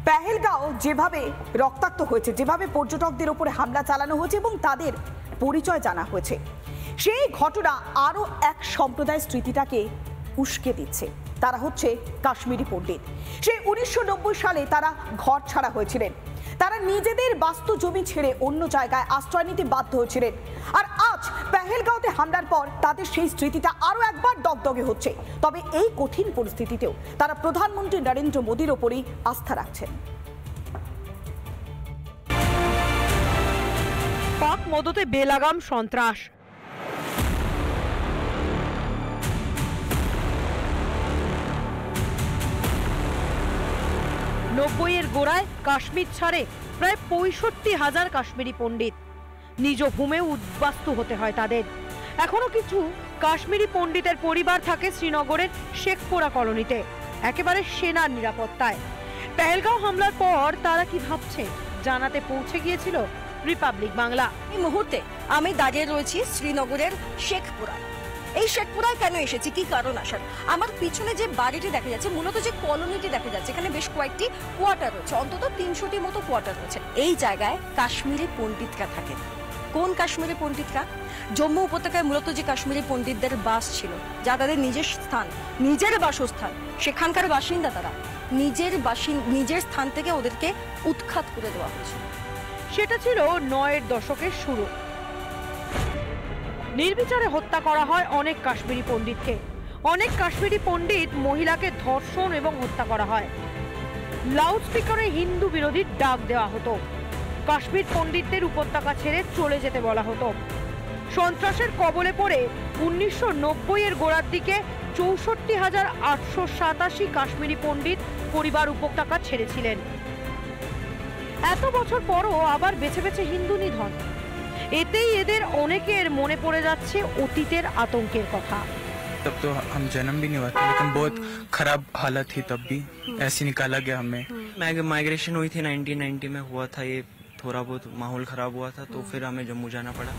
পেহেলগাঁও যেভাবে রক্তাক্ত হয়েছে, যেভাবে পর্যটকদের উপরে হামলা চালানো হয়েছে এবং তাদের পরিচয় জানা হয়েছে, সেই ঘটনা আরো এক সম্প্রদায়ের স্মৃতিটাকে উস্কে দিচ্ছে। তারা হচ্ছে কাশ্মীরি পণ্ডিত। সেই 1990 সালে তারা ঘর ছাড়া হয়েছিলেন। তারা নিজেদের বাস্তু জমি ছেড়ে অন্য জায়গায় আশ্রয় নিতে বাধ্য হয়েছিলেন। আর আজ পেহেলগাঁওতে হামলার পর তাদের সেই স্মৃতিটা আরো একবার দগদগে হচ্ছে। তবে এই কঠিন পরিস্থিতিতেও তারা প্রধানমন্ত্রী নরেন্দ্র মোদীর ওপরই আস্থা রাখছেন। পাক মদতে বেলাগাম সন্ত্রাস। নব্বইয়ের গোড়ায় কাশ্মীর ছাড়ে প্রায় ৬৫,০০০ কাশ্মীরি পণ্ডিত। নিজ ভূমেও উদ্বাস্তু হতে হয় তাদের। এখনো কিছু কাশ্মীরি পণ্ডিতের পরিবার থাকে শ্রীনগরের শেখপুরা কলোনিতে, একেবারে সেনার নিরাপত্তায়। পেহেলগাঁও হামলার পর তারা কি ভাবছে জানাতে পৌঁছে গিয়েছিল রিপাবলিক বাংলা। এই মুহূর্তে আমি দাঁড়িয়ে রয়েছি শ্রীনগরের শেখপুরায়। এই শেখপুরায় কেন এসেছি, কি কারণ আসার? আমার পিছনে যে বাড়িটি দেখা যাচ্ছে, মূলত যে কলোনিটি দেখা যাচ্ছে, এখানে বেশ কয়েকটি কোয়ার্টার রয়েছে, অন্তত ৩০০টির মতো কোয়ার্টার রয়েছে। এই জায়গায় কাশ্মীরি পণ্ডিতরা থাকেন। কোন কাশ্মীরি পণ্ডিতরা? জম্মু উপত্যকায় মূলত যে কাশ্মীরি পণ্ডিতদের বাস ছিল, যা তাদের নিজের স্থান, নিজের বাসস্থান, সেখানকার বাসিন্দা তারা, নিজের স্থান থেকে ওদেরকে উৎখাত করে দেওয়া হয়েছে। সেটা ছিল ৯-এর দশকের শুরু। নির্বিচারে হত্যা করা হয় অনেক কাশ্মীরি পণ্ডিতকে। অনেক কাশ্মীরি পণ্ডিত মহিলাকে ধর্ষণ এবং হত্যা করা হয়। লাউডস্পিকারে হিন্দু বিরোধী ডাক দেওয়া হতো। কাশ্মীর পণ্ডিতদের উপত্যকা ছেড়ে চলে যেতে বলা হতো। সন্ত্রাসের কবলে পড়ে 1990-এর গোড়ার দিকে ৬৪,৮৮৭ কাশ্মীরি পণ্ডিত পরিবার উপত্যকা ছেড়েছিলেন। এত বছর পরও আবার বেছে বেছে হিন্দু নিধন। এতেই এদের অনেকের মনে পড়ে যাচ্ছে অতীতের আতঙ্কের কথা। तब तो हम जन्म भी नहीं हुआ था, लेकिन बहुत खराब हालत थी तब भी, ऐसे निकाला गया हमें। माइग्रेशन हुई थी 1990 में, हुआ था ये थोड़ा बहुत माहौल खराब हुआ था, तो फिर हमें जम्मू जाना पड़ा।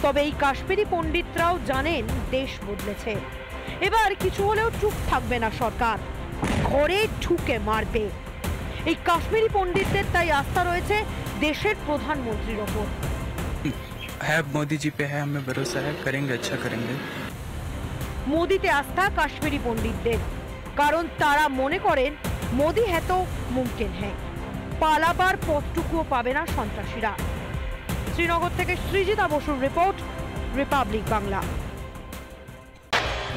তবে এই কাশ্মীরি পণ্ডিতরাও জানেন দেশ বদলেছে। এবার কিছু হলেও চুপ থাকবে না সরকার, ঘরে ঢুকে মারবে। এই কাশ্মীরি পণ্ডিতদের তাই আস্থা রয়েছে দেশের প্রধানমন্ত্রীর ওপর। है मोदी जी पे है, हमें भरोसा है, करेंगे, अच्छा करेंगे। মোদিতে আস্থা কাশ্মীরি পণ্ডিতদের, কারণ তারা মনে করেন মোদি হ্যাঁ তো মুমকিন হ্যাঁ, পালাবার পথটুকুও পাবে না সন্ত্রাসীরা। শ্রীনগর থেকে সৃজিতা বসুর রিপোর্ট, রিপাবলিক বাংলা।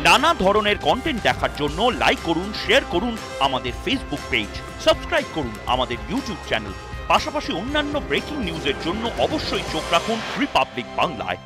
নানা ধরনের কন্টেন্ট দেখার জন্য লাইক করুন, শেয়ার করুন আমাদের ফেসবুক পেজ, সাবস্ক্রাইব করুন আমাদের ইউটিউব চ্যানেল। পাশাপাশি অন্যান্য ব্রেকিং নিউজের জন্য অবশ্যই চোখ রাখুন রিপাবলিক বাংলায়।